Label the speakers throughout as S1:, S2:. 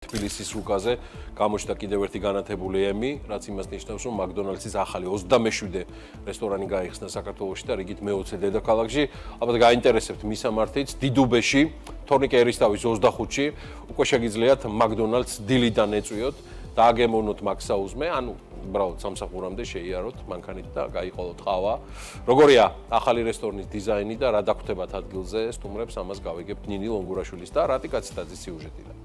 S1: თბილისის რუკაზე გამოჩნდა კიდევ ერთი განათებული ემი, რაც იმას ნიშნავს, რომ McDonald's-ის ახალი 27-ე რესტორანი გაიხსნა საქართველოში და რიგით მე-20 დედაქალაქში. ალბათ გაინტერესებთ მისამართიც, დიდუბეში, თორნიკე ერისთავის 25-ში უკვე შეგიძლიათ McDonald's დილიდან ეწვიოთ და აგემოვნოთ მაქსაუზმე, ანუ უბრალოდ სამსახურამდე შეიაროთ მანქანით და გაიყოლოთ ყავა. როგორია ახალი რესტორნის დიზაინი და რა დაგვხვდებათ ადგილზე, სტუმრებს ამას გავიგებთ ნინი ლონგურაშვილის და რატი კაციტაძის სიუჟეტიდან.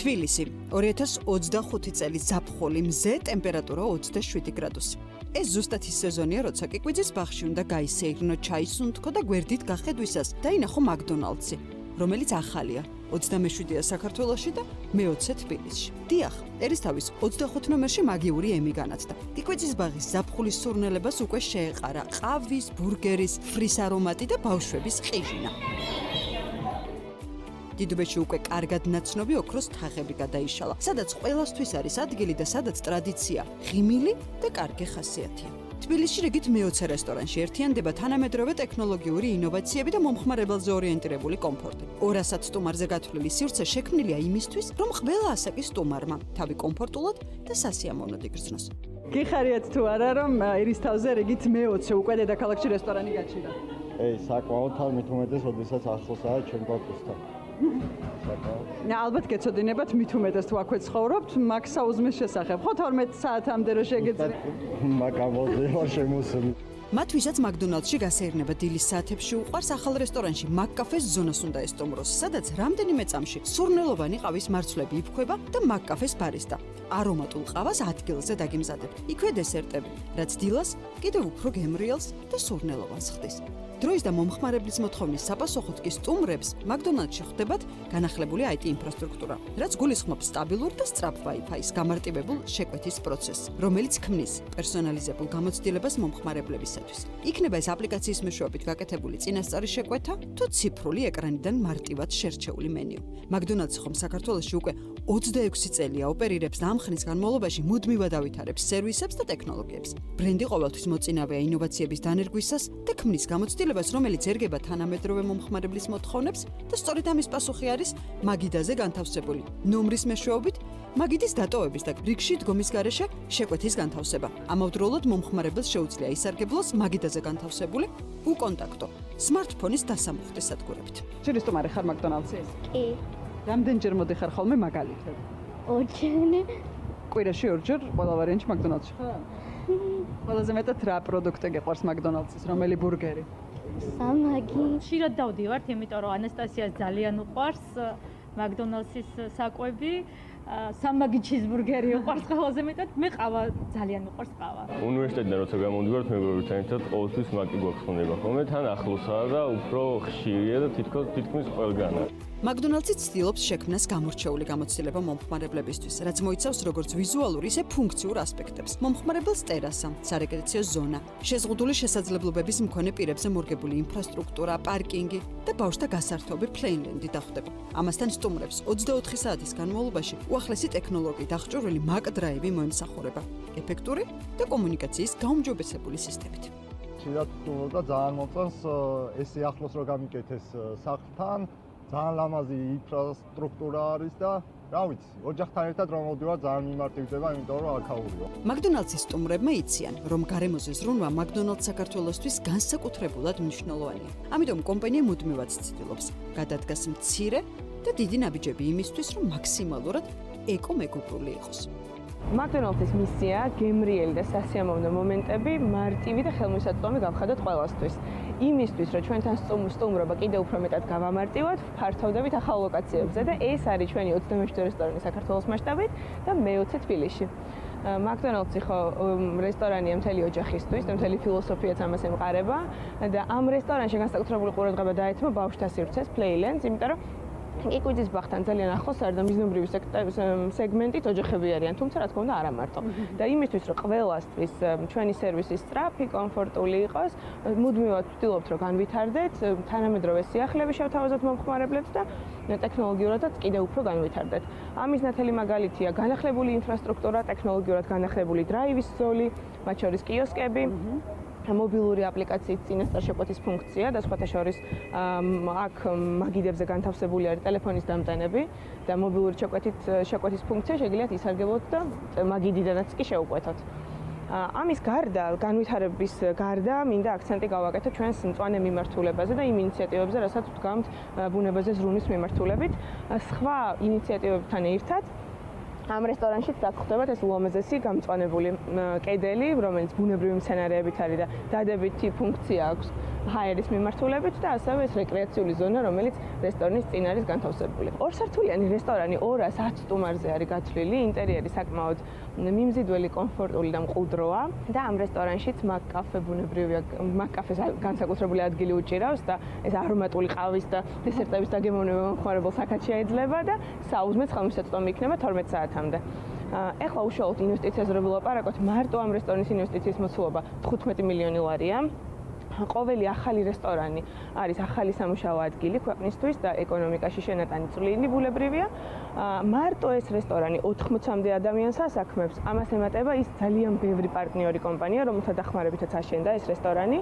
S2: თბილისი 2025 წელი ზაფხული მზე ტემპერატურა 27 გრადუსი. ეს ზუსტად ის სეზონია, როცა კიკვიძის ბაღში უნდა გაისეირნო ჩაისუნთქო და გვერდით გახედვისას დაინახო McDonald's-ი, რომელიც ახალია. 27-ია საქართველოში და მე-20 თბილისში. დიახ, ერისთავის 25 ნომერში მაგიური ემი განათდა. კიკვიძის ბაღის ზაფხულის სურნელებას უკვე შეეყარა ყავის, ბურგერის, ფრის არომატი და ბავშვების ყიჟინა. დიდუბეში უკვე კარგად ნაცნობი ოქროს თაღები გადაიშალა, სადაც ყველასთვის არის ადგილი და სადაც ტრადიცია, ღიმილი და კარგი ხასიათია. თბილისში რიგით მე-20 რესტორანში ერთიანდება თანამედროვე ტექნოლოგიური ინოვაციები და მომხმარებელზე ორიენტირებული კომფორტი. 200 სტუმარზე გათვლილი სივრცე შექმნილია იმისთვის, რომ ყველა ასაკის სტუმარმა თავი კომფორტულად და სასიამოვნოდ იგრძნოს.
S3: გიხარიათ თუ არა, რომ ერისთავზე რიგით მე-20 უკვე დედაქალაქში რესტორანი გაჩნდა?
S4: საკმაოდ თალმით უმეტეს, როდესაც ახლოსაა ჩვენ კორპუსთან.
S3: ალბათ გეცოდინებათ მით უმეტეს თუ აქვე ცხოვრობთ, მაქსაუზმის შესახებ. ხო 12 საათამდე რო შეგეძლოთ.
S4: მაგამოზე ვარ შემოსული.
S2: მათ ვისაც McDonald's-ში გასეირნება დილის საათებში უყვარს ახალ რესტორანში McCafe-ს ზონას უნდა ესტუმროს, სადაც რამდენიმე წამში სურნელოვანი ყავის მარცვლები იფქვება და McCafe-ს ბარისტა არომატულ ყავას ადგილზე დაგიმზადებ. იქვე დესერტები, რაც დილას კიდევ უფრო გემრიელს და სურნელოვანს ხდის. დროის და მომხმარებლის მოთხოვნის საპასუხოდ კი სტუმრებს McDonald's-ში ხდებათ განახლებული IT ინფრასტრუქტურა, რაც გულისხმობს სტაბილურ და სწრაფ Wi-Fi-ს გამარტივებულ შეკვეთის პროცესს, რომელიც ქმნის პერსონალიზებულ გამოცდილებას მომხმარებლებისათვის. იქნება ეს აპლიკაციის მეშვეობით გაკეთებული წინასწარი შეკვეთა თუ ციფრული ეკრანიდან მარტივად შერჩეული მენიუ. McDonald's ხომ საქართველოში უკვე 26 წელია ოპერირებს და ამ ხნის განმავლობაში მუდმივად ავითარებს სერვისებს და ტექნოლოგიებს. ბრენდი ყოველთვის მოწინავეა ინოვაციების დანერგვისას და ქმნის გამოცდილებას, რომელიც ერგება თანამედროვე მომხმარებლის მოთხოვნებს და სწორედ ამის პასუხი არის მაგიდაზე განთავსებული. ნომრის მეშვეობით მაგიდის დატოვების და რიგში დგომის გარეშე შეკვეთის განთავსება. ამავდროულად მომხმარებელს შეუძლია ისარგებლოს მაგიდაზე განთავსებული უკონტაქტო სმარტფონის დასამუხტი სადგურებით.
S3: ჯერ სტუმარი ხარ McDonald's-ის?
S5: კი.
S3: რამდენჯერ მოდიხარ ხოლმე მაგალითად?
S5: ორჯერ.
S3: კვირაში ორჯერ ყველა ვარიანტში McDonald's-ში ხარ? ყველაზე მეტად რა პროდუქტი გეყვარს McDonald's-ის, რომელი ბურგერი?
S5: სამაგი.
S6: ხშირად დავდივართ, იმიტომ რომ ანასტასიას ძალიან უყვარს McDonald's-ის საკვები. სამაგი ჩიზბურგერი უყვარს ყველაზე მეტად, მე ყავა ძალიან უყვარს ყავა.
S7: უნივერსიტეტიდან როცა გამოვდივართ, მეგობრებთან ერთად ყოველთვის მაკი გვაქვს ხდება ხოლმე, თან ახლოსაა და უფრო ხშირია და თითქმის ყველგან.
S2: McDonald's-ი ცდილობს შექმნას გამორჩეული გამოცდილება მომხმარებლებისთვის, რაც მოიცავს როგორც ვიზუალურ, ისე ფუნქციურ ასპექტებს. მომხმარებელს ტერასა, სარეკრეაციო ზონა, შეზღუდული შესაძლებლობების მქონე პირებზე მორგებული ინფრასტრუქტურა, პარკინგი და ბავშვთა გასართობი Playland-ი დახვდება. ამასთან სტუმრებს 24 საათის განმავლობაში უახლესი ტექნოლოგიით აღჭურვილი McDrive-ი მოემსახურება, ეფექტური და კომუნიკაციის გაუმჯობესებული სისტემით.
S4: ხშირად ვთქვი და ძალიან მოწონს ესე ახლოს რო გამიკეთეს სახლთან, ძალიან ლამაზი ინფრასტრუქტურა არის და რა ვიცი, ოჯახთან ერთად რომ მოვდივარ ძალიან მიმართივდება, იმიტომ რომ აქაურია.
S2: McDonald's-ის სტუმრებმა იციან, რომ გარემოზე ზრუნვა McDonald's საქართველოსთვის განსაკუთრებულად მნიშვნელოვანია. ამიტომ კომპანია მუდმივად ცდილობს გადადგას მცირე და დიდი ნაბიჯები იმისთვის, რომ მაქსიმალურად ეკომეგობრული იყოს.
S8: McDonald's-ის მისია გემრიელი და სასიამოვნო მომენტები მარტივი და ხელმისაწვდომი გავხადოთ ყველასთვის. იმისთვის, რომ ჩვენთან სტუმრობა კიდევ უფრო მეტად გავამარტივოთ, ფართოვდებით ახალ ლოკაციებზე და ეს არის ჩვენი 27 რესტორანი საქართველოს მასშტაბით და მე-20 თბილისში. McDonald's-ი ხო რესტორანია მთელი ოჯახისთვის და მთელი ფილოსოფიაც ამას ემყარება და ამ რესტორანში განსაკუთრებული ყურადღება დაეთმო ბავშვთა სივრცეს Playland-ს, იმიტომ რომ კიკვიძის ბაღთან ძალიან ახლოს არის და მიზნობრივი სეგმენტით ოჯახები არიან, თუმცა რა თქმა უნდა არა მარტო. და იმისთვის რომ ყველასთვის ჩვენი სერვისი სწრაფი, კომფორტული იყოს, მუდმივად ვცდილობთ რომ განვითარდეთ, თანამედროვე სიახლეები შევთავაზოთ მომხმარებლებს და ტექნოლოგიურადაც კიდევ უფრო განვითარდეთ. ამის ნათელი მაგალითია განახლებული ინფრასტრუქტურა, ტექნოლოგიურად განახლებული დრაივის ზოლი, მათ შორის კიოსკები. მობილური აპლიკაციის წინასწარ შეკვეთის ფუნქცია და სხვათა შორის აქ მაგიდებზე განთავსებული არის ტელეფონის დამტენები და მობილური შეკვეთის ფუნქცია შეგიძლიათ ისარგებლოთ და მაგიდიდანაც კი შეუკვეთოთ. ამის გარდა, განვითარების გარდა, მინდა აქცენტი გავაკეთო ჩვენს მწვანე მიმართულებაზე და იმ ინიციატივებზე, რასაც ვდგამთ ბუნებაზე ზრუნვის მიმართულებით. სხვა ინიციატივებთან ერთად ამ რესტორანშიც დაგხვდებათ ეს ულამაზესი გამწვანებული კედელი, რომელიც ბუნებრივი მცენარეებით არის და დადებითი ფუნქცია აქვს ჰაერის მიმართულებით და ასევე ეს რეკრეაციული ზონა, რომელიც რესტორნის წინ არის განთავსებული. ორსართულიანი რესტორანი 210 სტუმარზე არის გათვლილი, ინტერიერი საკმაოდ მიმზიდველი, კომფორტული და მყუდროა და ამ რესტორანშიც მაკ-კაფე ბუნებრივია, მაკ-კაფეს განსაკუთრებული ადგილი უჭირავს და ეს არომატული ყავის და დესერტების დაგემოვნება მომხმარებელს აქაც შეიძლება და საუზმეც ხელმისაწვდომი იქნება 12 საათამდე. ეხლა უშუალოდ ინვესტიციაზე რო ვილაპარაკოთ, მარტო ამ რესტორნის ინვესტიციის მოცულობა 15 მილიონი ლარია. ყოველი ახალი რესტორანი არის ახალი სამუშაო ადგილი ქვეყნისთვის და ეკონომიკაში შენატანი წვლილი ბუნებრივია. მარტო ეს რესტორანი 80-მდე ადამიანს ასაქმებს. ამას ემატება ის ძალიან ბევრი პარტნიორი კომპანია, რომელთა დახმარებითაც აშენდა ეს რესტორანი.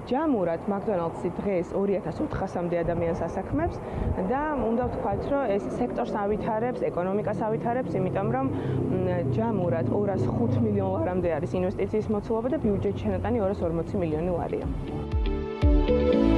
S8: ჯამურად McDonald's-ი დღეს 2400-მდე ადამიანს ასაქმებს და უნდა ვთქვათ, რომ ეს სექტორს ავითარებს, ეკონომიკას ავითარებს, იმიტომ რომ ჯამურად 205 მილიონ ლარამდე არის ინვესტიციის მოცულობა და ბიუჯეტში შენატანი 240 მილიონი ლარია.